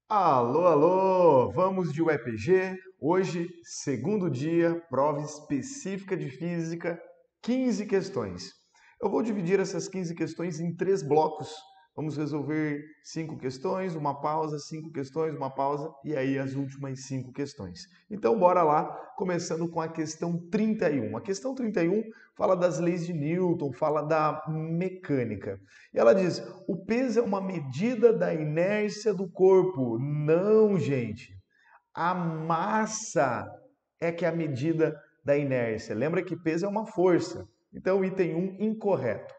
Alô, alô! Vamos de UEPG. Hoje, segundo dia, prova específica de física, 15 questões. Eu vou dividir essas 15 questões em três blocos. Vamos resolver 5 questões, uma pausa, 5 questões, uma pausa e aí as últimas 5 questões. Então, bora lá, começando com a questão 31. A questão 31 fala das leis de Newton, fala da mecânica. E ela diz: o peso é uma medida da inércia do corpo. Não, gente. A massa é que é a medida da inércia. Lembra que peso é uma força. Então, item 1, incorreto.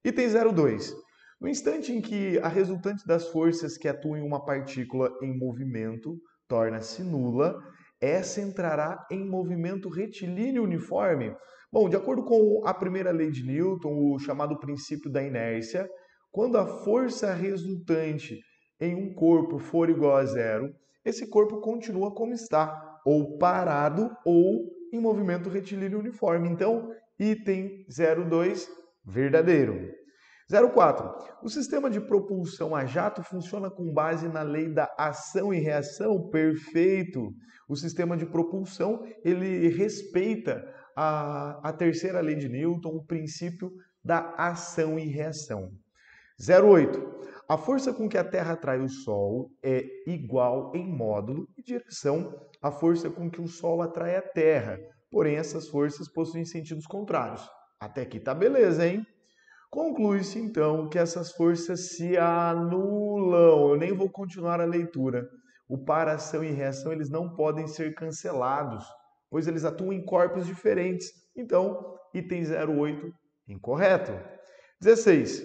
Item 02. No instante em que a resultante das forças que atuam em uma partícula em movimento torna-se nula, essa entrará em movimento retilíneo uniforme. Bom, de acordo com a primeira lei de Newton, o chamado princípio da inércia, quando a força resultante em um corpo for igual a zero, esse corpo continua como está, ou parado ou em movimento retilíneo uniforme. Então, item 02, verdadeiro. 04. O sistema de propulsão a jato funciona com base na lei da ação e reação? Perfeito. O sistema de propulsão, ele respeita a terceira lei de Newton, o princípio da ação e reação. 08. A força com que a Terra atrai o Sol é igual em módulo e direção à força com que o Sol atrai a Terra. Porém, essas forças possuem sentidos contrários. Até aqui tá beleza, hein? Conclui-se então que essas forças se anulam. Eu nem vou continuar a leitura. O para, ação e reação eles não podem ser cancelados, pois eles atuam em corpos diferentes. Então, item 08, incorreto. 16.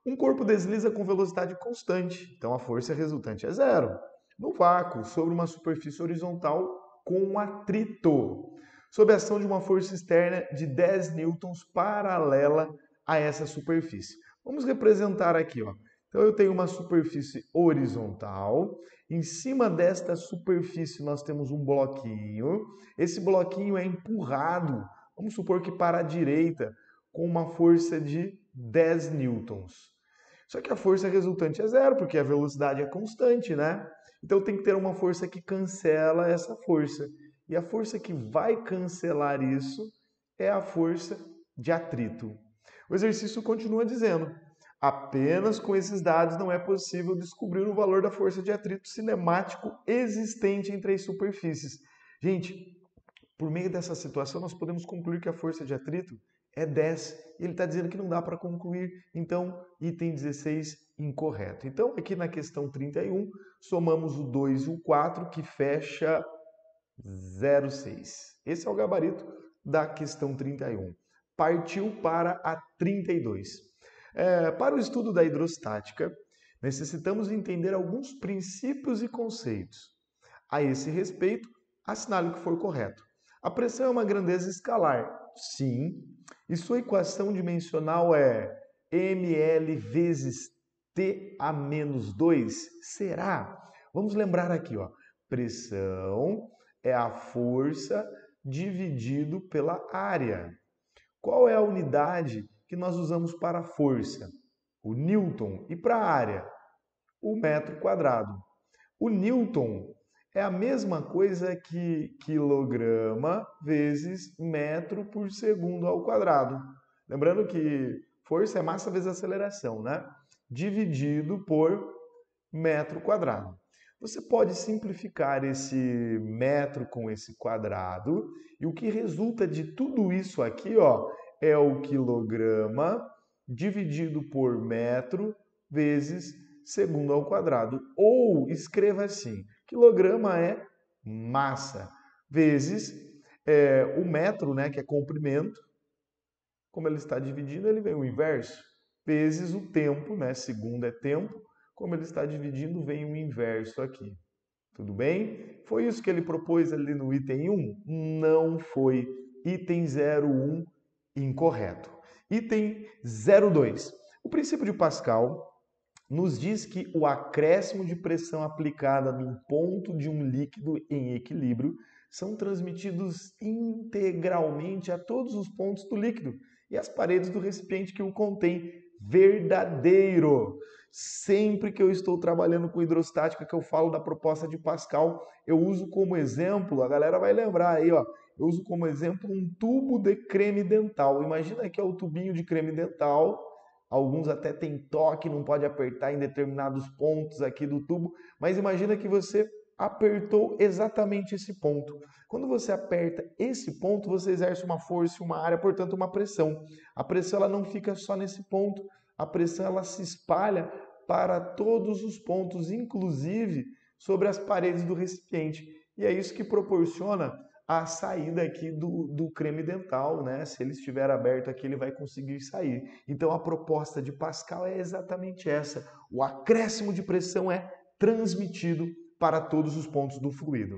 Um corpo desliza com velocidade constante, então a força resultante é zero. No vácuo, sobre uma superfície horizontal com um atrito, sob a ação de uma força externa de 10 newtons paralela a essa superfície. Vamos representar aqui, ó. Então eu tenho uma superfície horizontal, em cima desta superfície nós temos um bloquinho, esse bloquinho é empurrado, vamos supor que para a direita, com uma força de 10 newtons. Só que a força resultante é zero, porque a velocidade é constante, né? Então tem que ter uma força que cancela essa força. E a força que vai cancelar isso é a força de atrito. O exercício continua dizendo: apenas com esses dados não é possível descobrir o valor da força de atrito cinemático existente entre as superfícies. Gente, por meio dessa situação, nós podemos concluir que a força de atrito é 10. E ele está dizendo que não dá para concluir. Então, item 16, incorreto. Então, aqui na questão 31, somamos o 2 e o 4, que fecha 0,6. Esse é o gabarito da questão 31. Partiu para a 32. Para o estudo da hidrostática, necessitamos entender alguns princípios e conceitos. A esse respeito, assinale o que for correto. A pressão é uma grandeza escalar. Sim. E sua equação dimensional é ml vezes T a menos 2? Será? Vamos lembrar aqui, ó. Pressão é a força dividido pela área. Qual é a unidade que nós usamos para a força? O Newton. E para a área? O metro quadrado. O Newton é a mesma coisa que quilograma vezes metro por segundo ao quadrado. Lembrando que força é massa vezes aceleração, né? Dividido por metro quadrado. Você pode simplificar esse metro com esse quadrado e o que resulta de tudo isso aqui, ó, é o quilograma dividido por metro vezes segundo ao quadrado. Ou escreva assim: quilograma é massa vezes o metro, né, que é comprimento. Como ele está dividindo, ele vem o inverso, vezes o tempo, né? Segundo é tempo. Como ele está dividindo, vem o inverso aqui. Tudo bem? Foi isso que ele propôs ali no item 1? Não foi. Item 01, incorreto. Item 02. O princípio de Pascal nos diz que o acréscimo de pressão aplicada num ponto de um líquido em equilíbrio são transmitidos integralmente a todos os pontos do líquido e as paredes do recipiente que o contém verdadeiro. Sempre que eu estou trabalhando com hidrostática, que eu falo da proposta de Pascal, eu uso como exemplo, a galera vai lembrar aí, ó, eu uso como exemplo um tubo de creme dental. Imagina que é o tubinho de creme dental, alguns até têm toque, não pode apertar em determinados pontos aqui do tubo, mas imagina que você apertou exatamente esse ponto. Quando você aperta esse ponto, você exerce uma força, uma área, portanto uma pressão. A pressão ela não fica só nesse ponto, a pressão ela se espalha para todos os pontos, inclusive sobre as paredes do recipiente. E é isso que proporciona a saída aqui do creme dental, né? Se ele estiver aberto aqui, ele vai conseguir sair. Então a proposta de Pascal é exatamente essa. O acréscimo de pressão é transmitido para todos os pontos do fluido.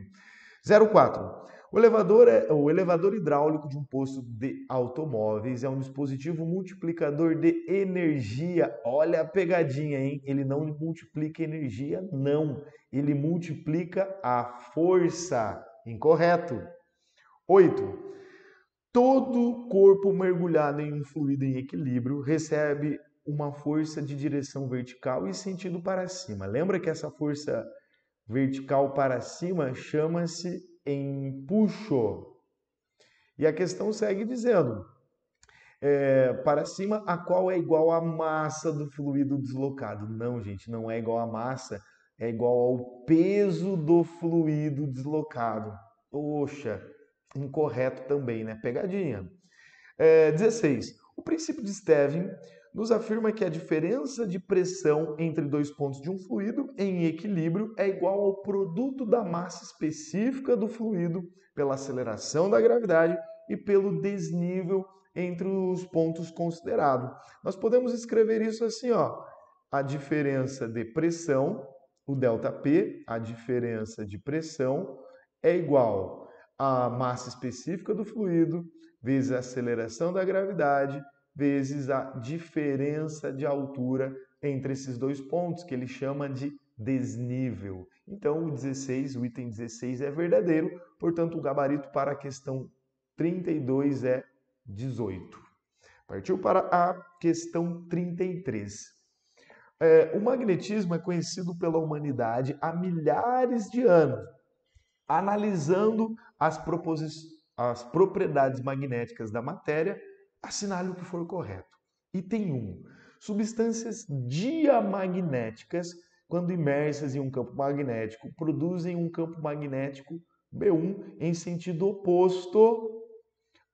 04. O elevador hidráulico de um posto de automóveis é um dispositivo multiplicador de energia. Olha a pegadinha, hein? Ele não multiplica energia, não. Ele multiplica a força. Incorreto. 8. Todo corpo mergulhado em um fluido em equilíbrio recebe uma força de direção vertical e sentido para cima. Lembra que essa força vertical para cima chama-se empuxo. E a questão segue dizendo, para cima, a qual é igual à massa do fluido deslocado. Não, gente, não é igual à massa, é igual ao peso do fluido deslocado. Poxa, incorreto também, né? Pegadinha. 16. O princípio de Stevin nos afirma que a diferença de pressão entre dois pontos de um fluido em equilíbrio é igual ao produto da massa específica do fluido pela aceleração da gravidade e pelo desnível entre os pontos considerados. Nós podemos escrever isso assim, ó, a diferença de pressão, o ΔP, a diferença de pressão é igual à massa específica do fluido vezes a aceleração da gravidade, vezes a diferença de altura entre esses dois pontos, que ele chama de desnível. Então, o item 16 é verdadeiro, portanto, o gabarito para a questão 32 é 18. Partiu para a questão 33. O magnetismo é conhecido pela humanidade há milhares de anos, analisando as propriedades magnéticas da matéria, assinale o que for correto. Item 1. Substâncias diamagnéticas, quando imersas em um campo magnético, produzem um campo magnético B1 em sentido oposto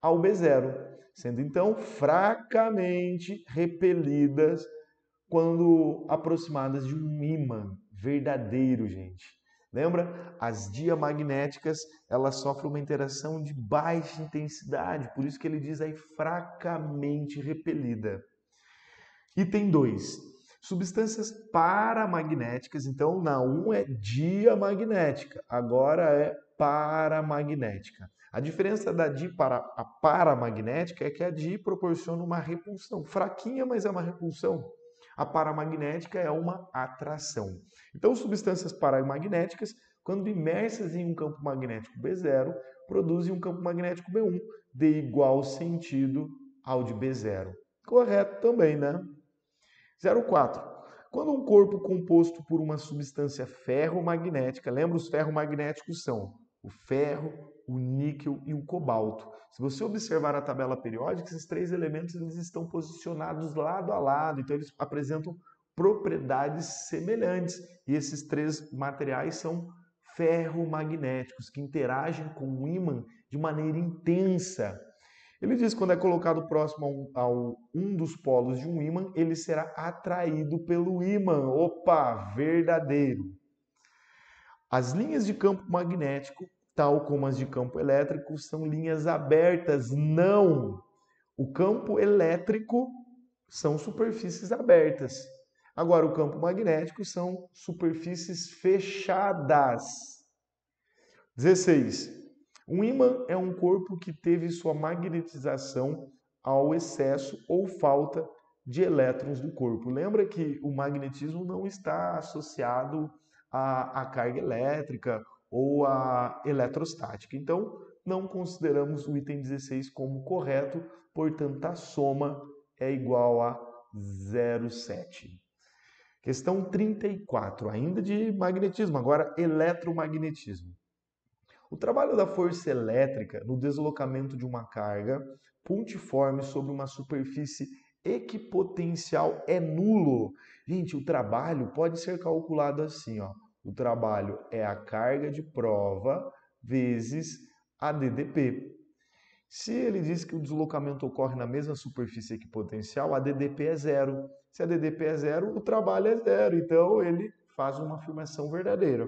ao B0, sendo então fracamente repelidas quando aproximadas de um ímã verdadeiro, gente. Lembra? As diamagnéticas, elas sofrem uma interação de baixa intensidade, por isso que ele diz aí fracamente repelida. Item 2. Substâncias paramagnéticas, então na 1 é diamagnética, agora é paramagnética. A diferença da di para a paramagnética é que a di proporciona uma repulsão, fraquinha, mas é uma repulsão. A paramagnética é uma atração. Então, substâncias paramagnéticas, quando imersas em um campo magnético B0, produzem um campo magnético B1 de igual sentido ao de B0. Correto também, né? 04. Quando um corpo composto por uma substância ferromagnética, lembra os ferromagnéticos são o ferro, o níquel e o cobalto. Se você observar a tabela periódica, esses três elementos eles estão posicionados lado a lado, então eles apresentam propriedades semelhantes. E esses três materiais são ferromagnéticos, que interagem com o ímã de maneira intensa. Ele diz que quando é colocado próximo a um dos polos de um ímã, ele será atraído pelo ímã. Opa, verdadeiro. As linhas de campo magnético, tal como as de campo elétrico, são linhas abertas. Não! O campo elétrico são superfícies abertas. Agora, o campo magnético são superfícies fechadas. 16. Um ímã é um corpo que teve sua magnetização ao excesso ou falta de elétrons do corpo. Lembra que o magnetismo não está associado à carga elétrica ou à eletrostática. Então, não consideramos o item 16 como correto, portanto, a soma é igual a 0,7. Questão 34, ainda de magnetismo, agora eletromagnetismo. O trabalho da força elétrica no deslocamento de uma carga pontiforme sobre uma superfície equipotencial é nulo. Gente, o trabalho pode ser calculado assim, ó. O trabalho é a carga de prova vezes a DDP. Se ele diz que o deslocamento ocorre na mesma superfície equipotencial, a DDP é zero. Se a DDP é zero, o trabalho é zero. Então, ele faz uma afirmação verdadeira.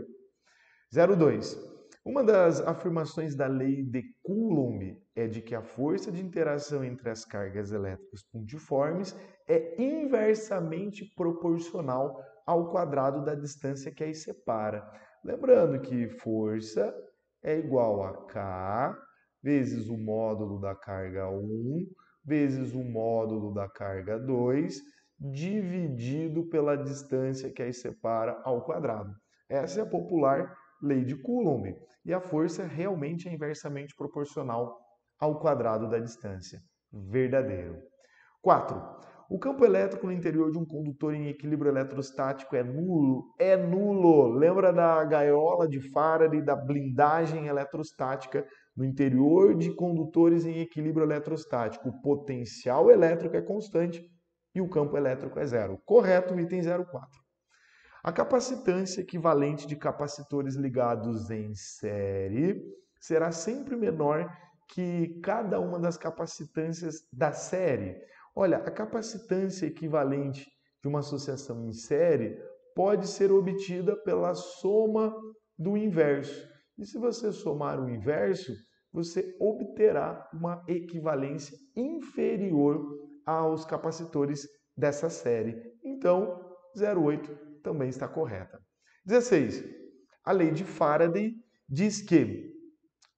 0,2. Uma das afirmações da lei de Coulomb é de que a força de interação entre as cargas elétricas pontiformes é inversamente proporcional ao quadrado da distância que as separa. Lembrando que força é igual a K vezes o módulo da carga 1 vezes o módulo da carga 2 dividido pela distância que as separa ao quadrado. Essa é a popular lei de Coulomb. E a força realmente é inversamente proporcional ao quadrado da distância. Verdadeiro. 4. O campo elétrico no interior de um condutor em equilíbrio eletrostático é nulo? É nulo. Lembra da gaiola de Faraday, da blindagem eletrostática no interior de condutores em equilíbrio eletrostático? O potencial elétrico é constante e o campo elétrico é zero. Correto, item 04. A capacitância equivalente de capacitores ligados em série será sempre menor que cada uma das capacitâncias da série. Olha, a capacitância equivalente de uma associação em série pode ser obtida pela soma do inverso. E se você somar o inverso, você obterá uma equivalência inferior aos capacitores dessa série. Então, 0,8 também está correta. 16. A lei de Faraday diz que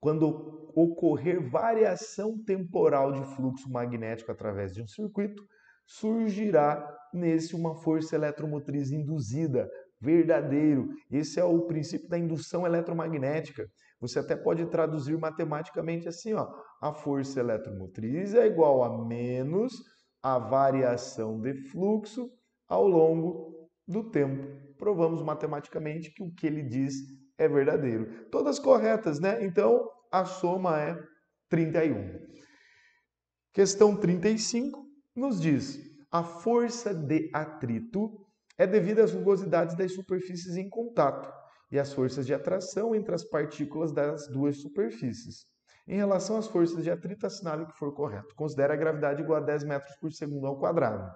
quando ocorrer variação temporal de fluxo magnético através de um circuito, surgirá nesse uma força eletromotriz induzida. Verdadeiro. Esse é o princípio da indução eletromagnética. Você até pode traduzir matematicamente assim, ó. A força eletromotriz é igual a menos a variação de fluxo ao longo do tempo. Provamos matematicamente que o que ele diz é verdadeiro. Todas corretas, né? Então, a soma é 31. Questão 35 nos diz: a força de atrito é devida às rugosidades das superfícies em contato e às forças de atração entre as partículas das duas superfícies. Em relação às forças de atrito, assinale o que for correto. Considere a gravidade igual a 10 metros por segundo ao quadrado.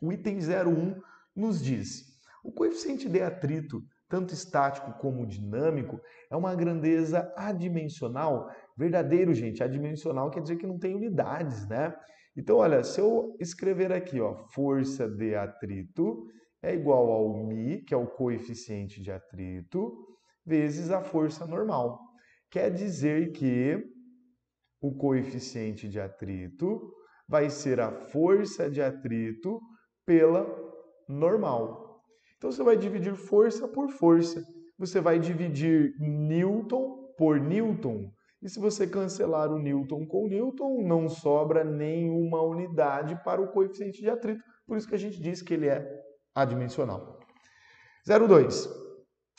O item 01 nos diz: o coeficiente de atrito, tanto estático como dinâmico, é uma grandeza adimensional. Verdadeiro, gente. Adimensional quer dizer que não tem unidades, né? Então, olha, se eu escrever aqui, ó, força de atrito é igual ao μ, que é o coeficiente de atrito, vezes a força normal. Quer dizer que o coeficiente de atrito vai ser a força de atrito pela normal. Então você vai dividir força por força. Você vai dividir Newton por Newton. E se você cancelar o Newton com Newton, não sobra nenhuma unidade para o coeficiente de atrito. Por isso que a gente diz que ele é adimensional. 02.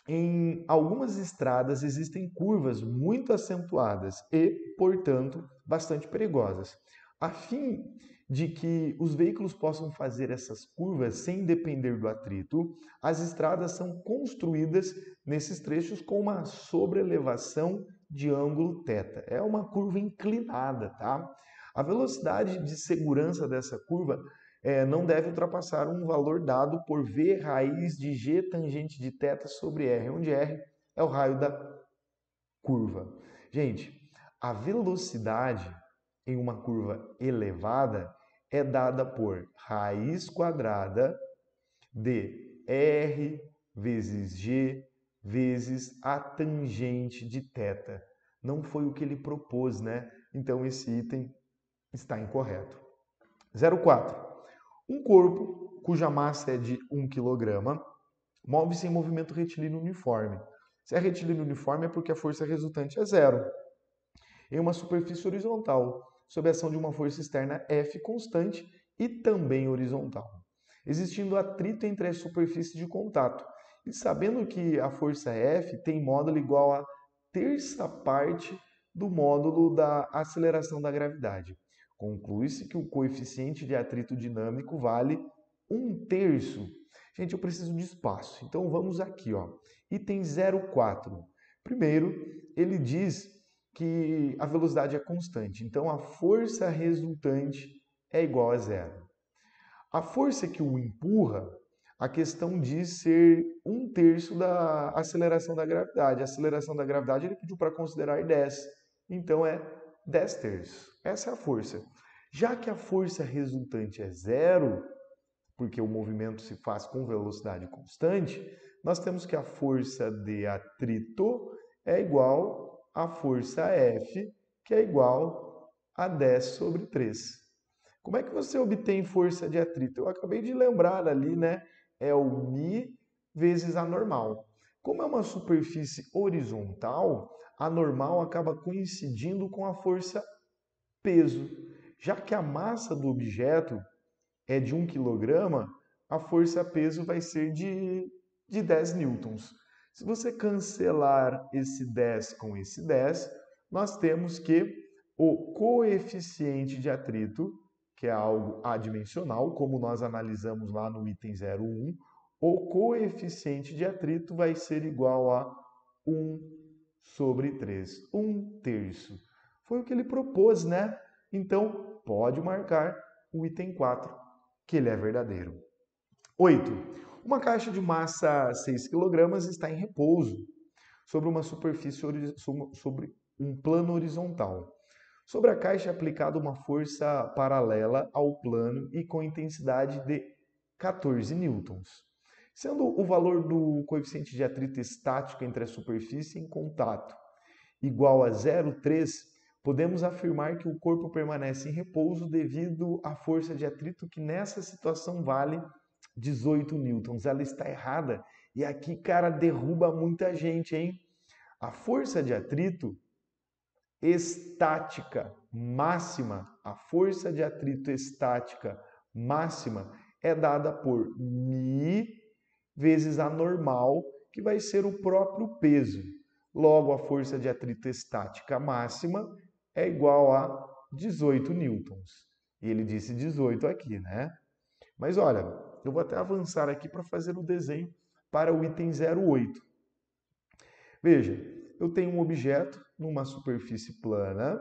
Em algumas estradas existem curvas muito acentuadas e, portanto, bastante perigosas. A fim de que os veículos possam fazer essas curvas sem depender do atrito, as estradas são construídas nesses trechos com uma sobrelevação de ângulo θ. É uma curva inclinada, tá? A velocidade de segurança dessa curva não deve ultrapassar um valor dado por V raiz de G tangente de θ sobre R, onde R é o raio da curva. Gente, a velocidade em uma curva elevada é dada por raiz quadrada de R vezes G vezes a tangente de θ. Não foi o que ele propôs, né? Então esse item está incorreto. 04. Um corpo cuja massa é de 1 kg move-se em movimento retilíneo uniforme. Se é retilíneo uniforme é porque a força resultante é zero. Em uma superfície horizontal, sob a ação de uma força externa F constante e também horizontal. existindo atrito entre as superfícies de contato. E sabendo que a força F tem módulo igual a terça parte do módulo da aceleração da gravidade. Conclui-se que o coeficiente de atrito dinâmico vale 1/3. Gente, eu preciso de espaço. Então vamos aqui, ó. Item 04. Primeiro, ele diz que a velocidade é constante. Então a força resultante é igual a zero. A força que o empurra, a questão diz ser 1/3 da aceleração da gravidade. A aceleração da gravidade ele pediu para considerar 10. Então é 10/3. Essa é a força. Já que a força resultante é zero, porque o movimento se faz com velocidade constante, nós temos que a força de atrito é igual à força F, que é igual a 10/3. Como é que você obtém força de atrito? Eu acabei de lembrar ali, né? É o μ vezes a normal. Como é uma superfície horizontal, a normal acaba coincidindo com a força peso. Já que a massa do objeto é de 1 kg, a força peso vai ser de 10 newtons. Se você cancelar esse 10 com esse 10, nós temos que o coeficiente de atrito, que é algo adimensional, como nós analisamos lá no item 01, o coeficiente de atrito vai ser igual a 1/3, 1/3. Foi o que ele propôs, né? Então, pode marcar o item 4, que ele é verdadeiro. 8. Uma caixa de massa 6 kg está em repouso sobre uma superfície, sobre um plano horizontal. Sobre a caixa é aplicada uma força paralela ao plano e com intensidade de 14 newtons. Sendo o valor do coeficiente de atrito estático entre a superfície em contato igual a 0,3, podemos afirmar que o corpo permanece em repouso devido à força de atrito que nessa situação vale 18 newtons. Ela está errada e aqui, cara, derruba muita gente, hein? A força de atrito estática máxima, a força de atrito estática máxima é dada por μ vezes a normal, que vai ser o próprio peso. Logo, a força de atrito estática máxima é igual a 18 newtons. E ele disse 18 aqui, né? Mas olha, eu vou até avançar aqui para fazer o desenho para o item 08. Veja, eu tenho um objeto numa superfície plana.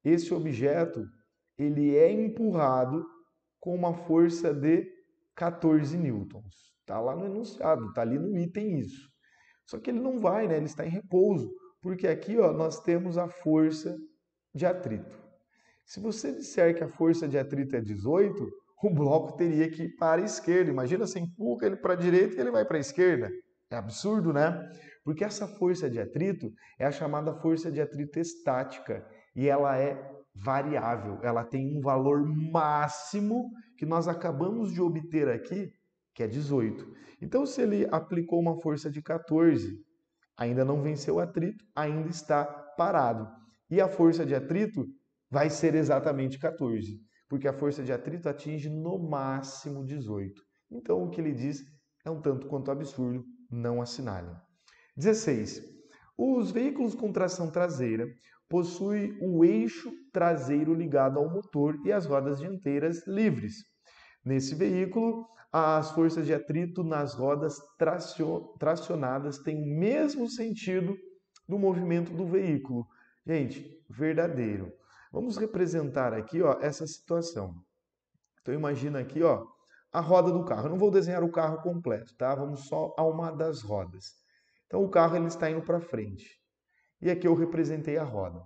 Esse objeto ele é empurrado com uma força de 14 newtons. Está lá no enunciado, está ali no item isso. Só que ele não vai, né? Ele está em repouso, porque aqui ó, nós temos a força de atrito. Se você disser que a força de atrito é 18, o bloco teria que ir para a esquerda. Imagina, você empurra ele para a direita e ele vai para a esquerda. É absurdo, né? Porque essa força de atrito é a chamada força de atrito estática e ela é variável. Ela tem um valor máximo que nós acabamos de obter aqui, que é 18. Então, se ele aplicou uma força de 14, ainda não venceu o atrito, ainda está parado. E a força de atrito vai ser exatamente 14, porque a força de atrito atinge no máximo 18. Então, o que ele diz é um tanto quanto absurdo, não assinale. 16. Os veículos com tração traseira possuem o eixo traseiro ligado ao motor e as rodas dianteiras livres. Nesse veículo, as forças de atrito nas rodas tracionadas têm o mesmo sentido do movimento do veículo. Gente, verdadeiro. Vamos representar aqui ó, essa situação. Então imagina aqui ó, a roda do carro. Eu não vou desenhar o carro completo, tá? Vamos só a uma das rodas. Então o carro ele está indo para frente. E aqui eu representei a roda.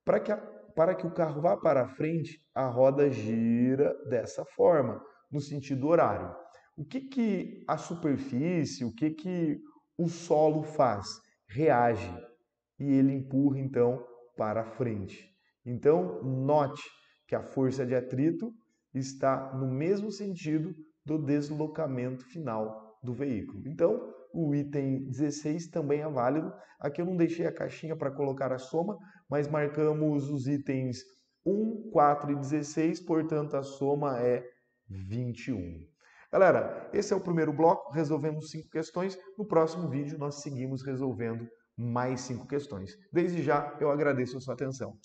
Para que o carro vá para frente, a roda gira dessa forma, no sentido horário. O que a superfície, o que o solo faz? Reage. E ele empurra então para frente. Então, note que a força de atrito está no mesmo sentido do deslocamento final do veículo. Então, o item 16 também é válido. Aqui eu não deixei a caixinha para colocar a soma, mas marcamos os itens 1, 4 e 16, portanto a soma é 21. Galera, esse é o primeiro bloco, resolvemos 5 questões. No próximo vídeo nós seguimos resolvendo mais 5 questões. Desde já eu agradeço a sua atenção.